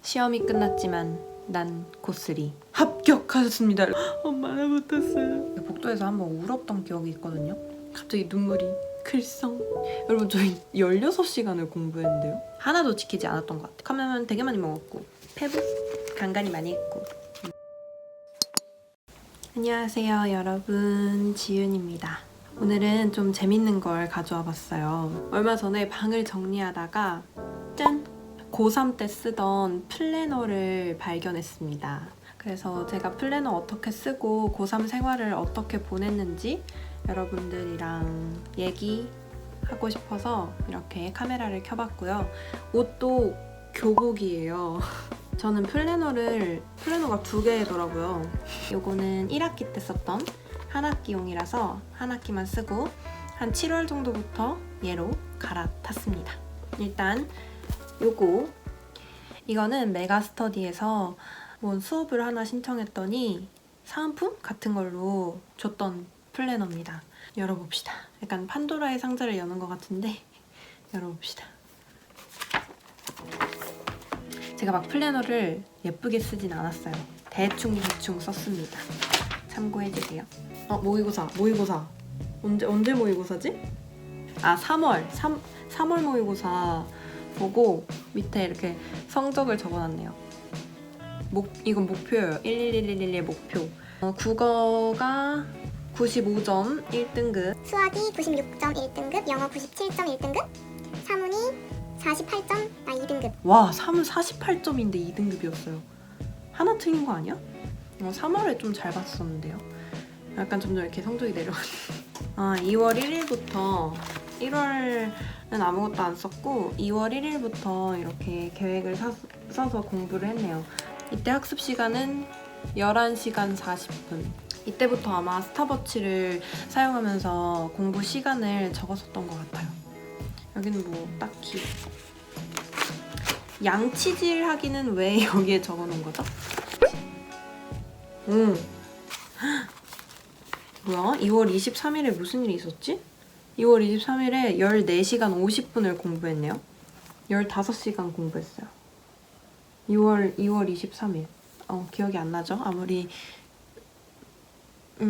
시험이 끝났지만 난 고스리 합격하셨습니다. 엄마나 못했어요. 복도에서 한번 울었던 기억이 있거든요. 갑자기 눈물이 글썽. 여러분 저희 16시간을 공부했는데요. 하나도 지키지 않았던 것 같아요. 컵라면 되게 많이 먹었고 페북 간간히 많이 했고. 안녕하세요 여러분, 지윤입니다. 오늘은 좀 재밌는 걸 가져와 봤어요. 얼마 전에 방을 정리하다가 짠! 고3 때 쓰던 플래너를 발견했습니다. 그래서 제가 플래너 어떻게 쓰고 고3 생활을 어떻게 보냈는지 여러분들이랑 얘기하고 싶어서 이렇게 카메라를 켜봤고요. 옷도 교복이에요. 저는 플래너가 2개더라고요. 요거는 1학기 때 썼던 한 학기용이라서 한 학기만 쓰고 한 7월 정도부터 얘로 갈아탔습니다. 일단 이거는 메가스터디에서 뭔 수업을 하나 신청했더니 사은품 같은 걸로 줬던 플래너입니다. 열어봅시다. 약간 판도라의 상자를 여는 것 같은데 열어봅시다. 제가 막 플래너를 예쁘게 쓰진 않았어요. 대충 썼습니다. 참고해주세요. 모의고사. 언제 모의고사지? 3월 모의고사 보고 밑에 이렇게 성적을 적어놨네요. 이건 목표예요. 11111의 목표. 국어가 95점 1등급, 수학이 96점 1등급, 영어 97점 1등급, 사문이 48점 2등급. 와, 사문 48점인데 2등급이었어요. 하나 틀린 거 아니야? 3월에 좀 잘 봤었는데요. 약간 점점 이렇게 성적이 내려가네. 2월 1일부터 1월은 아무것도 안 썼고 2월 1일부터 이렇게 계획을 써서 공부를 했네요. 이때 학습 시간은 11시간 40분. 이때부터 아마 스탑워치를 사용하면서 공부 시간을 적었었던 것 같아요. 여기는 뭐 딱히 양치질 하기는 왜 여기에 적어놓은 거죠? 뭐야? 2월 23일에 무슨 일이 있었지? 2월 23일에 14시간 50분을 공부했네요. 15시간 공부했어요. 2월 23일. 기억이 안 나죠? 아무리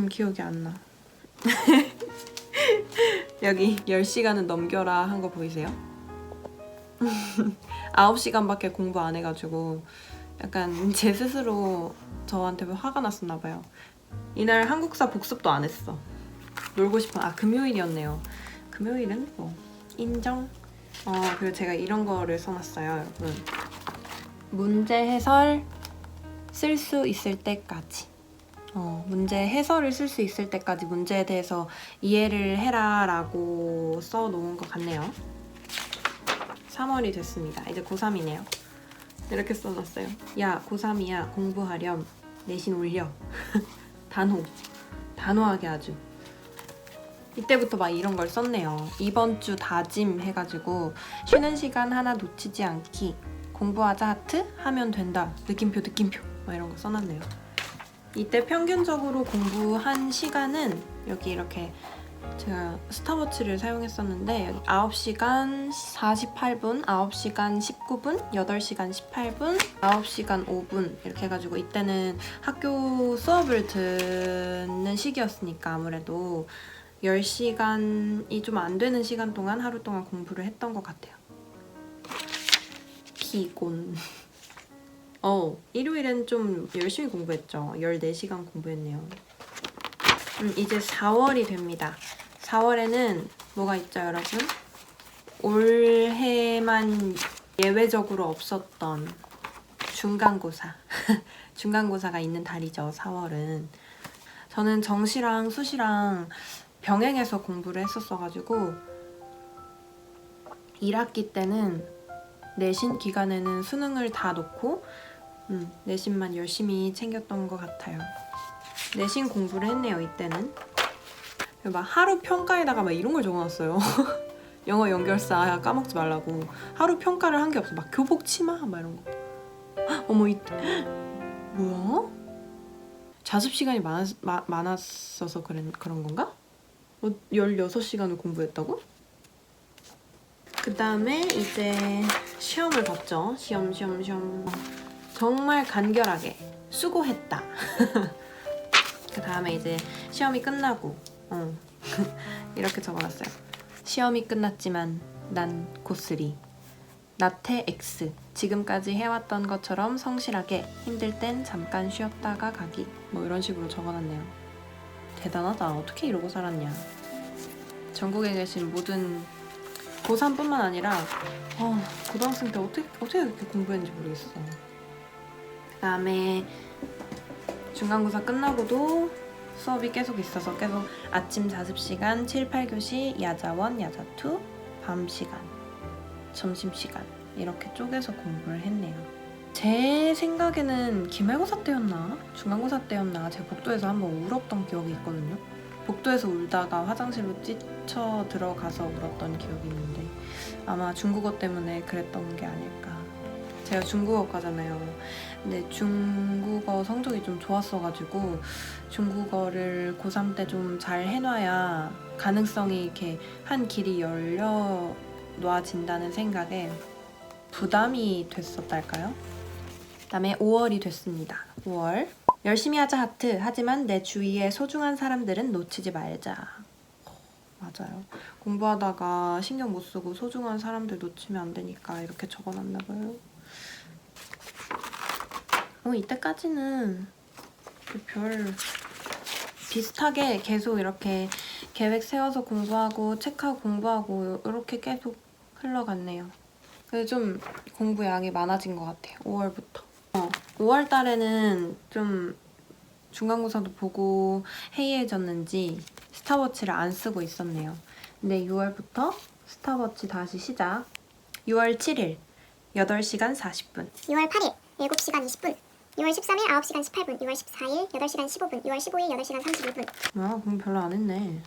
기억이 안 나. 여기 10시간은 넘겨라 한 거 보이세요? 9시간밖에 공부 안 해가지고 약간 제 스스로 저한테 화가 났었나 봐요. 이날 한국사 복습도 안 했어. 놀고 싶어. 금요일이었네요. 금요일은 뭐 인정. 그리고 제가 이런 거를 써놨어요, 여러분. 문제 해설 쓸 수 있을 때까지. 문제 해설을 쓸 수 있을 때까지 문제에 대해서 이해를 해라 라고 써놓은 것 같네요. 3월이 됐습니다. 이제 고3이네요. 이렇게 써놨어요. 야, 고3이야. 공부하렴. 내신 올려. 단호하게 아주. 이때부터 막 이런 걸 썼네요. 이번 주 다짐 해가지고 쉬는 시간 하나 놓치지 않기, 공부하자 하트 하면 된다, 느낌표 막 이런 거 써놨네요. 이때 평균적으로 공부한 시간은 여기 이렇게 제가 스탑워치를 사용했었는데 여기 9시간 48분, 9시간 19분, 8시간 18분, 9시간 5분 이렇게 해가지고 이때는 학교 수업을 듣는 시기였으니까 아무래도 10시간이 좀 안 되는 시간 동안 하루 동안 공부를 했던 것 같아요. 피곤. 일요일엔 좀 열심히 공부했죠. 14시간 공부했네요. 이제 4월이 됩니다. 4월에는 뭐가 있죠, 여러분? 올해만 예외적으로 없었던 중간고사. 중간고사가 있는 달이죠, 4월은. 저는 정시랑 수시랑 병행해서 공부를 했었어가지고 1학기 때는 내신 기간에는 수능을 다 놓고 내신만 열심히 챙겼던 것 같아요. 내신 공부를 했네요, 이때는. 막 하루 평가에다가 막 이런 걸 적어놨어요. 영어 연결사 까먹지 말라고. 하루 평가를 한 게 없어. 막 교복 치마 막 이런 거. 어머, 뭐야? 자습 시간이 많았어서 그런 건가? 16시간을 공부했다고? 그 다음에 이제 시험을 봤죠. 시험. 정말 간결하게 수고했다. 그 다음에 이제 시험이 끝나고 이렇게 적어놨어요. 시험이 끝났지만 난 고스리. 나태 X. 지금까지 해왔던 것처럼 성실하게 힘들 땐 잠깐 쉬었다가 가기. 뭐 이런 식으로 적어놨네요. 대단하다. 어떻게 이러고 살았냐. 전국에 계신 모든 고3뿐만 아니라 고등학생 때 어떻게 그렇게 공부했는지 모르겠어. 그 다음에 중간고사 끝나고도 수업이 계속 있어서 계속 아침 자습시간 7, 8교시, 야자원, 야자2, 밤시간, 점심시간 이렇게 쪼개서 공부를 했네요. 제 생각에는 기말고사 때였나? 중간고사 때였나? 제가 복도에서 한번 울었던 기억이 있거든요. 복도에서 울다가 화장실로 뛰쳐 들어가서 울었던 기억이 있는데 아마 중국어 때문에 그랬던 게 아닐까. 제가 중국어과잖아요. 근데 중국어 성적이 좀 좋았어가지고 중국어를 고3 때 좀 잘 해놔야 가능성이 이렇게 한 길이 열려 놔진다는 생각에 부담이 됐었달까요? 그다음에 5월이 됐습니다. 5월 열심히 하자 하트. 하지만 내 주위의 소중한 사람들은 놓치지 말자. 맞아요. 공부하다가 신경 못 쓰고 소중한 사람들 놓치면 안 되니까 이렇게 적어놨나 봐요. 이때까지는 별 비슷하게 계속 이렇게 계획 세워서 공부하고 체크하고 공부하고 이렇게 계속 흘러갔네요. 그래서 좀 공부 양이 많아진 것 같아요. 5월부터. 5월 달에는 좀 중간고사도 보고 해이해졌는지 스탑워치를 안 쓰고 있었네요. 근데 6월부터 스탑워치 다시 시작. 6월 7일 8시간 40분 6월 8일 7시간 20분 6월 13일 9시간 18분 6월 14일 8시간 15분 6월 15일 8시간 31분 공부 별로 안 했네.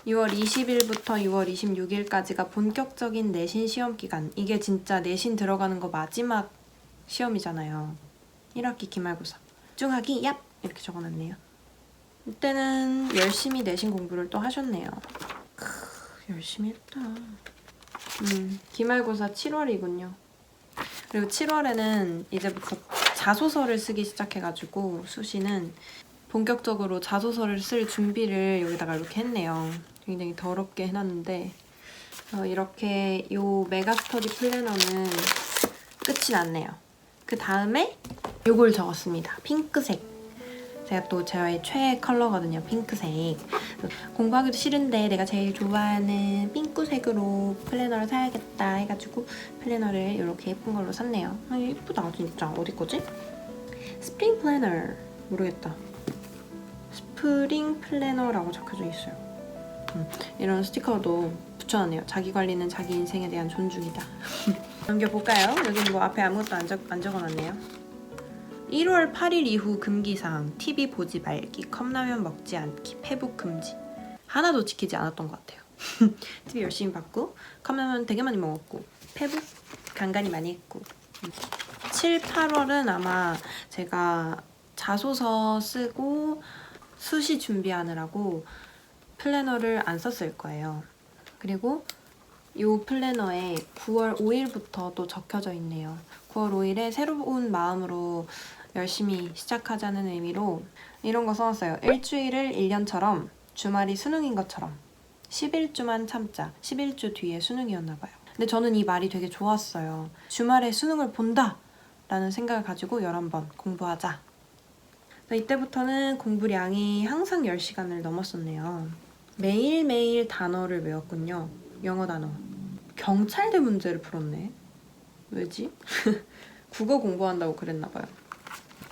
6월 20일부터 6월 26일까지가 본격적인 내신 시험 기간. 이게 진짜 내신 들어가는 거 마지막 시험이잖아요. 1학기 기말고사. 집중하기 얍! 이렇게 적어놨네요. 이때는 열심히 내신 공부를 또 하셨네요. 열심히 했다. 기말고사 7월이군요. 그리고 7월에는 이제부터 자소서를 쓰기 시작해가지고 수시는 본격적으로 자소서를 쓸 준비를 여기다가 이렇게 했네요. 굉장히 더럽게 해놨는데 이렇게 요 메가스터디 플래너는 끝이 났네요. 그 다음에 요걸 적었습니다. 핑크색. 제가 또 저의 최애 컬러거든요. 핑크색. 공부하기도 싫은데 내가 제일 좋아하는 핑크색으로 플래너를 사야겠다 해가지고 플래너를 이렇게 예쁜 걸로 샀네요. 예쁘다 진짜. 어디 거지? 스프링 플래너. 모르겠다. 스프링 플래너라고 적혀져 있어요. 이런 스티커도 붙여놨네요. 자기 관리는 자기 인생에 대한 존중이다. 넘겨볼까요? 여기 뭐 앞에 아무것도 안 적어놨네요. 1월 8일 이후 금기사항. TV 보지 말기, 컵라면 먹지 않기, 페북 금지. 하나도 지키지 않았던 것 같아요. TV 열심히 봤고 컵라면 되게 많이 먹었고 페북 간간히 많이 했고 7, 8월은 아마 제가 자소서 쓰고 수시 준비하느라고 플래너를 안 썼을 거예요. 그리고 이 플래너에 9월 5일부터 또 적혀져 있네요. 9월 5일에 새로운 마음으로 열심히 시작하자는 의미로 이런 거 써놨어요. 일주일을 1년처럼 주말이 수능인 것처럼 11주만 참자. 11주 뒤에 수능이었나 봐요. 근데 저는 이 말이 되게 좋았어요. 주말에 수능을 본다! 라는 생각을 가지고 11번 공부하자. 이때부터는 공부량이 항상 10시간을 넘었었네요. 매일매일 단어를 외웠군요. 영어 단어. 경찰대 문제를 풀었네. 왜지? 국어 공부한다고 그랬나봐요.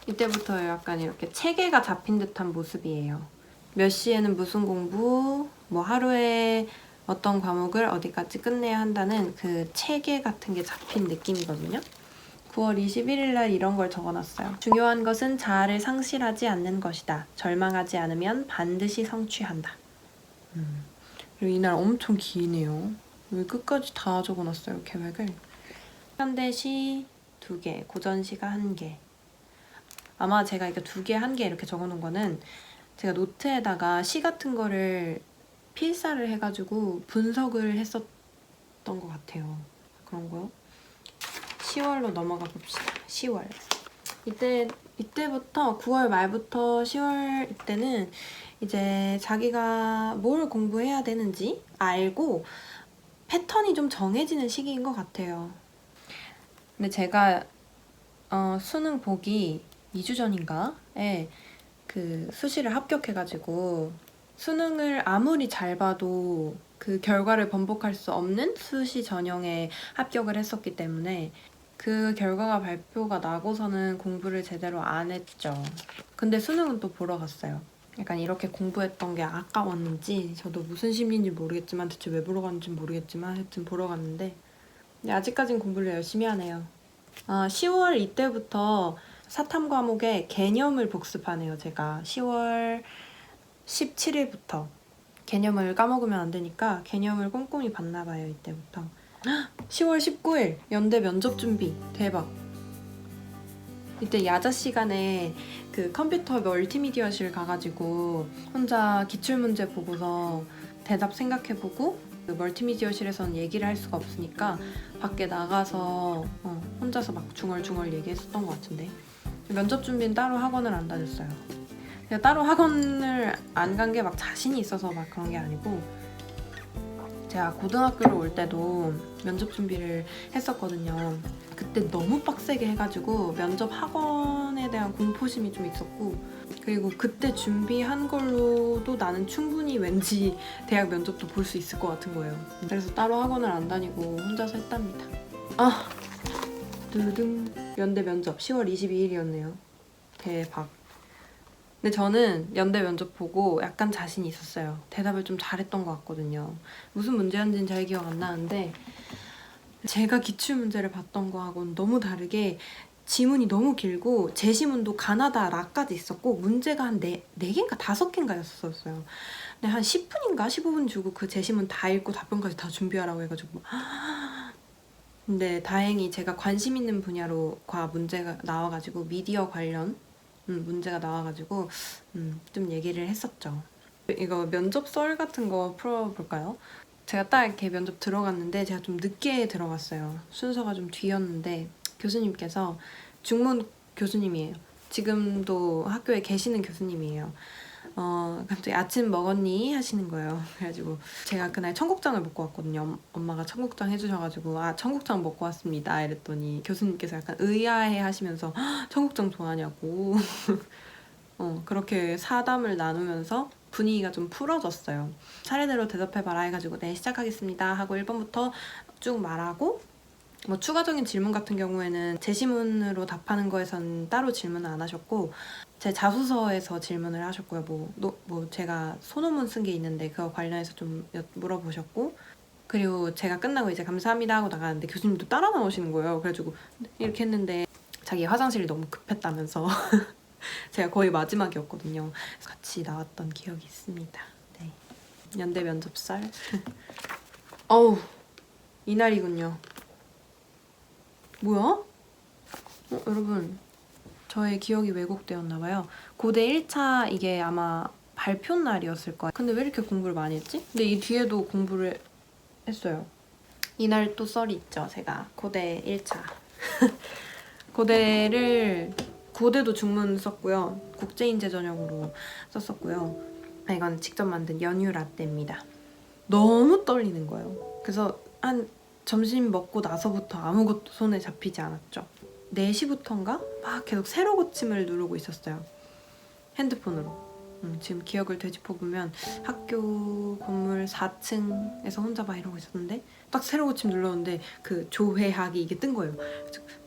이때부터 약간 이렇게 체계가 잡힌 듯한 모습이에요. 몇 시에는 무슨 공부, 뭐 하루에 어떤 과목을 어디까지 끝내야 한다는 그 체계 같은 게 잡힌 느낌이거든요. 9월 21일 날 이런 걸 적어놨어요. 중요한 것은 자아를 상실하지 않는 것이다. 절망하지 않으면 반드시 성취한다. 그리고 이날 엄청 기네요. 왜 끝까지 다 적어놨어요, 계획을. 현대시 2개, 고전시가 1개. 아마 제가 이렇게 2개, 1개 이렇게 적어놓은 거는 제가 노트에다가 시 같은 거를 필사를 해가지고 분석을 했었던 것 같아요. 그런 거요. 10월로 넘어가 봅시다. 10월. 이때부터 9월 말부터 10월 이때는 이제 자기가 뭘 공부해야 되는지 알고 패턴이 좀 정해지는 시기인 것 같아요. 근데 제가 수능 보기 2주 전인가에 그 수시를 합격해가지고 수능을 아무리 잘 봐도 그 결과를 번복할 수 없는 수시 전형에 합격을 했었기 때문에 그 결과가 발표가 나고서는 공부를 제대로 안 했죠. 근데 수능은 또 보러 갔어요. 약간 이렇게 공부했던 게 아까웠는지 저도 무슨 심리인지 모르겠지만 대체 왜 보러 갔는지 모르겠지만 하여튼 보러 갔는데 근데 아직까진 공부를 열심히 하네요. 10월 이때부터 사탐 과목의 개념을 복습하네요. 제가 10월 17일부터 개념을 까먹으면 안 되니까 개념을 꼼꼼히 봤나 봐요. 이때부터 10월 19일 연대 면접 준비 대박. 이때 야자 시간에 그 컴퓨터 멀티미디어실 가가지고 혼자 기출문제 보고서 대답 생각해보고 그 멀티미디어실에서는 얘기를 할 수가 없으니까 밖에 나가서 혼자서 막 중얼중얼 얘기했었던 것 같은데 면접 준비는 따로 학원을 안 다녔어요. 제가 따로 학원을 안 간 게 막 자신이 있어서 막 그런 게 아니고 제가 고등학교를 올 때도 면접 준비를 했었거든요. 그때 너무 빡세게 해가지고 면접 학원에 대한 공포심이 좀 있었고 그리고 그때 준비한 걸로도 나는 충분히 왠지 대학 면접도 볼 수 있을 것 같은 거예요. 그래서 따로 학원을 안 다니고 혼자서 했답니다. 두둥 연대 면접 10월 22일이었네요. 대박. 근데 저는 연대 면접 보고 약간 자신이 있었어요. 대답을 좀 잘했던 것 같거든요. 무슨 문제였는지는 잘 기억 안 나는데 제가 기출문제를 봤던 거하고는 너무 다르게 지문이 너무 길고 제시문도 가나다 라까지 있었고 문제가 한 4개인가 5개인가 였었어요. 근데 한 10분인가 15분 주고 그 제시문 다 읽고 답변까지 다 준비하라고 해가지고 근데 다행히 제가 관심 있는 분야로 문제가 나와가지고 미디어 관련 문제가 나와가지고 좀 얘기를 했었죠. 이거 면접 썰 같은 거 풀어볼까요? 제가 딱 이렇게 면접 들어갔는데 제가 좀 늦게 들어갔어요. 순서가 좀 뒤였는데 교수님께서 중문 교수님이에요. 지금도 학교에 계시는 교수님이에요. 갑자기 아침 먹었니? 하시는 거예요. 그래가지고 제가 그날 청국장을 먹고 왔거든요. 엄마가 청국장 해주셔가지고 청국장 먹고 왔습니다. 이랬더니 교수님께서 약간 의아해 하시면서 청국장 좋아하냐고 그렇게 사담을 나누면서 분위기가 좀 풀어졌어요. 차례대로 대답해봐라 해가지고 네 시작하겠습니다 하고 1번부터 쭉 말하고 뭐 추가적인 질문 같은 경우에는 제시문으로 답하는 거에선 따로 질문을 안 하셨고 제 자소서에서 질문을 하셨고요. 뭐 제가 소논문 쓴 게 있는데 그거 관련해서 좀 물어보셨고 그리고 제가 끝나고 이제 감사합니다 하고 나가는데 교수님도 따라 나오시는 거예요. 그래가지고 이렇게 했는데 자기 화장실이 너무 급했다면서 제가 거의 마지막이었거든요. 그래서 같이 나왔던 기억이 있습니다. 네. 연대 면접살 어우 이날이군요. 뭐야? 여러분 저의 기억이 왜곡되었나봐요. 고대 1차 이게 아마 발표 날이었을 거예요. 근데 왜 이렇게 공부를 많이 했지? 근데 이 뒤에도 공부를 했어요. 이날 또 썰이 있죠. 제가 고대 1차 고대도 중문 썼고요. 국제인재 전형으로 썼었고요. 이건 직접 만든 연유 라떼입니다. 너무 떨리는 거예요. 그래서 한 점심 먹고 나서부터 아무것도 손에 잡히지 않았죠. 4시부터인가? 막 계속 세로 고침을 누르고 있었어요. 핸드폰으로. 지금 기억을 되짚어보면 학교 건물 4층에서 혼자 막 이러고 있었는데 딱 세로 고침 눌렀는데 그 조회하기 이게 뜬 거예요.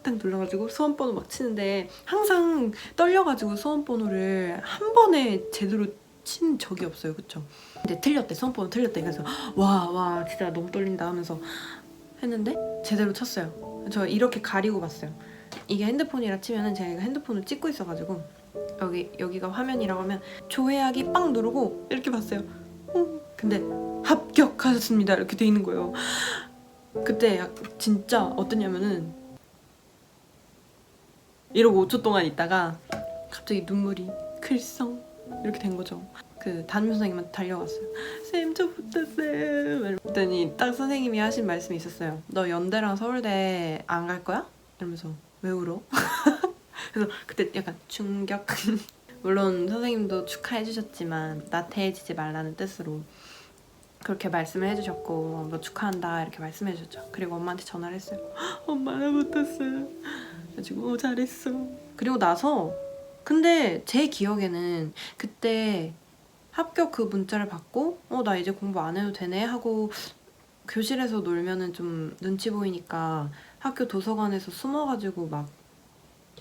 딱 눌러가지고 수험번호 막 치는데 항상 떨려가지고 수험번호를 한 번에 제대로 친 적이 없어요. 그쵸? 근데 틀렸대. 수험번호 틀렸대. 그래서 와 진짜 너무 떨린다 하면서 했는데 제대로 쳤어요. 저 이렇게 가리고 봤어요. 이게 핸드폰이라 치면은 제가 핸드폰을 찍고 있어가지고 여기가 화면이라고 하면 조회하기 빵 누르고 이렇게 봤어요. 근데 합격하셨습니다 이렇게 돼 있는 거예요. 그때 진짜 어떠냐면은 이러고 5초 동안 있다가 갑자기 눈물이 글썽 이렇게 된 거죠. 그 담임 선생님한테 달려갔어요. 쌤 저 못했어요. 그랬더니 딱 선생님이 하신 말씀이 있었어요. 너 연대랑 서울대 안 갈 거야? 이러면서 왜 울어? 그래서 그때 약간 충격. 물론 선생님도 축하해 주셨지만 나태해지지 말라는 뜻으로 그렇게 말씀을 해주셨고 너 축하한다 이렇게 말씀해 주셨죠. 그리고 엄마한테 전화를 했어요. 엄마 나 못했어요. 그래가지고 잘했어. 그리고 나서 근데 제 기억에는 그때 합격 그 문자를 받고 나 이제 공부 안 해도 되네 하고 교실에서 놀면은 좀 눈치 보이니까 학교 도서관에서 숨어가지고 막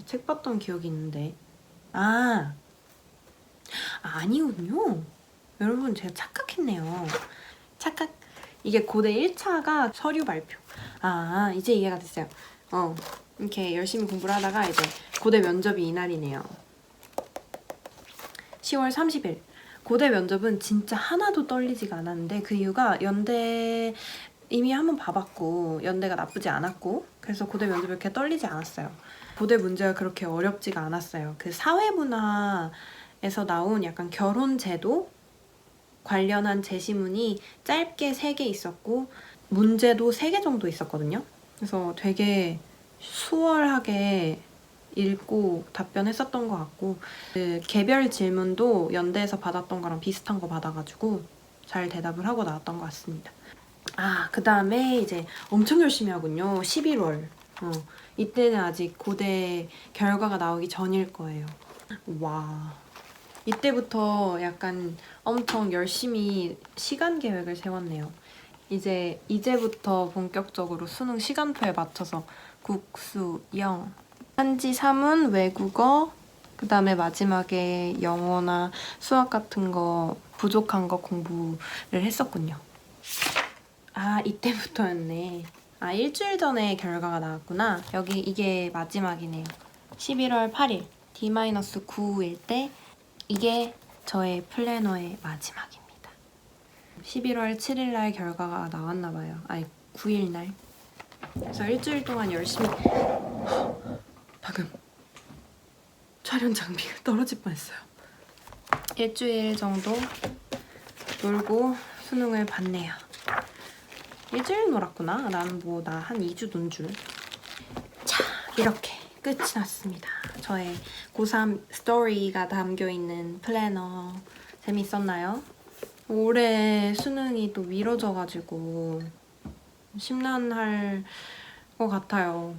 책 봤던 기억이 있는데 아니군요. 여러분 제가 착각했네요. 착각. 이게 고대 1차가 서류 발표. 이제 이해가 됐어요. 이렇게 열심히 공부를 하다가 이제 고대 면접이 이날이네요. 10월 30일. 고대 면접은 진짜 하나도 떨리지가 않았는데 그 이유가 연대 이미 한번 봐봤고 연대가 나쁘지 않았고 그래서 고대 면접이 그렇게 떨리지 않았어요. 고대 문제가 그렇게 어렵지가 않았어요. 그 사회문화에서 나온 약간 결혼제도 관련한 제시문이 짧게 3개 있었고 문제도 3개 정도 있었거든요. 그래서 되게 수월하게 읽고 답변했었던 것 같고 그 개별 질문도 연대에서 받았던 거랑 비슷한 거 받아가지고 잘 대답을 하고 나왔던 것 같습니다. 그 다음에 이제 엄청 열심히 하군요. 11월. 이때는 아직 고대 결과가 나오기 전일 거예요. 와. 이때부터 약간 엄청 열심히 시간 계획을 세웠네요. 이제부터 본격적으로 수능 시간표에 맞춰서 국수, 영, 한지, 사문, 외국어, 그 다음에 마지막에 영어나 수학 같은 거 부족한 거 공부를 했었군요. 이때부터였네. 일주일 전에 결과가 나왔구나. 이게 마지막이네요. 11월 8일 D-9일 때 이게 저의 플래너의 마지막입니다. 11월 7일 날 결과가 나왔나 봐요. 9일 날. 그래서 일주일 동안 열심히 방금 촬영 장비가 떨어질 뻔했어요. 일주일 정도 놀고 수능을 봤네요. 일주일 놀았구나. 나는 나 한 2주 논 줄. 자, 이렇게 끝이 났습니다. 저의 고3 스토리가 담겨있는 플래너. 재밌었나요? 올해 수능이 또 미뤄져가지고 심란할 것 같아요.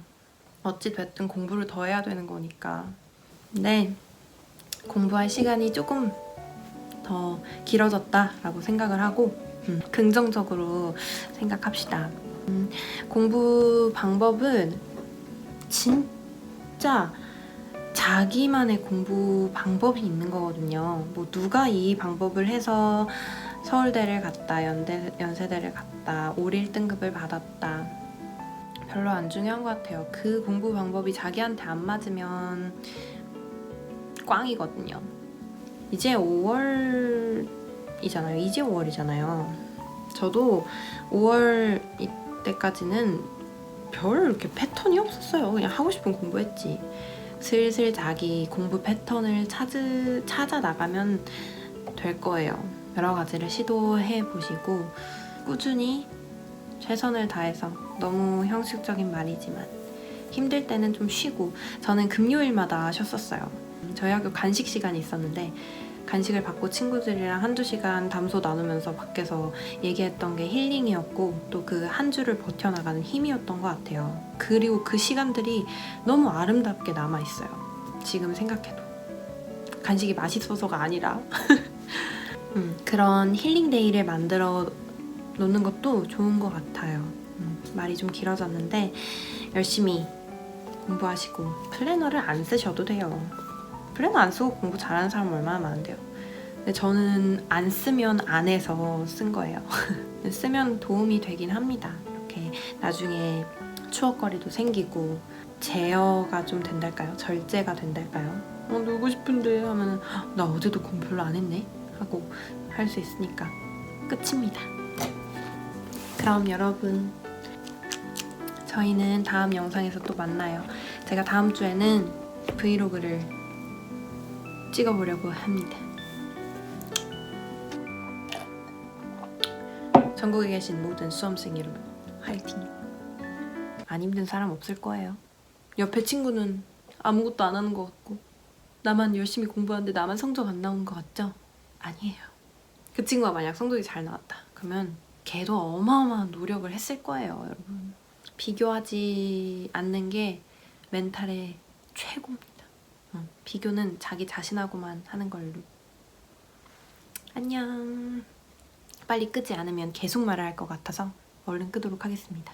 어찌됐든 공부를 더 해야 되는 거니까. 네, 공부할 시간이 조금 더 길어졌다라고 생각을 하고 긍정적으로 생각합시다. 공부 방법은 진짜 자기만의 공부 방법이 있는 거거든요. 누가 이 방법을 해서 서울대를 갔다, 연세대를 갔다, 올 1등급을 받았다. 별로 안 중요한 것 같아요. 그 공부 방법이 자기한테 안 맞으면 꽝이거든요. 이제 5월이잖아요. 이제 5월이잖아요. 저도 5월 이때까지는 별 이렇게 패턴이 없었어요. 그냥 하고 싶은 공부했지. 슬슬 자기 공부 패턴을 찾아 나가면 될 거예요. 여러 가지를 시도해 보시고 꾸준히 최선을 다해서 너무 형식적인 말이지만 힘들 때는 좀 쉬고 저는 금요일마다 쉬었었어요. 저희 학교 간식 시간이 있었는데 간식을 받고 친구들이랑 한두 시간 담소 나누면서 밖에서 얘기했던 게 힐링이었고 또 그 한 주를 버텨나가는 힘이었던 것 같아요. 그리고 그 시간들이 너무 아름답게 남아있어요. 지금 생각해도. 간식이 맛있어서가 아니라 그런 힐링데이를 만들어 놓는 것도 좋은 것 같아요. 말이 좀 길어졌는데 열심히 공부하시고 플래너를 안 쓰셔도 돼요. 플래너 안 쓰고 공부 잘하는 사람 얼마나 많은데요. 근데 저는 안 쓰면 안 해서 쓴 거예요. 쓰면 도움이 되긴 합니다. 이렇게 나중에 추억거리도 생기고 제어가 좀 된달까요? 절제가 된달까요? 놀고 싶은데 하면 나 어제도 공부 별로 안 했네? 하고 할 수 있으니까 끝입니다. 그럼 여러분 저희는 다음 영상에서 또 만나요. 제가 다음 주에는 브이로그를 찍어보려고 합니다. 전국에 계신 모든 수험생 여러분 화이팅! 안 힘든 사람 없을 거예요. 옆에 친구는 아무것도 안 하는 것 같고 나만 열심히 공부하는데 나만 성적 안 나오는 것 같죠? 아니에요. 그 친구가 만약 성적이 잘 나왔다 그러면 걔도 어마어마한 노력을 했을 거예요, 여러분. 비교하지 않는 게 멘탈의 최고입니다. 비교는 자기 자신하고만 하는 걸로. 안녕. 빨리 끄지 않으면 계속 말을 할 것 같아서 얼른 끄도록 하겠습니다.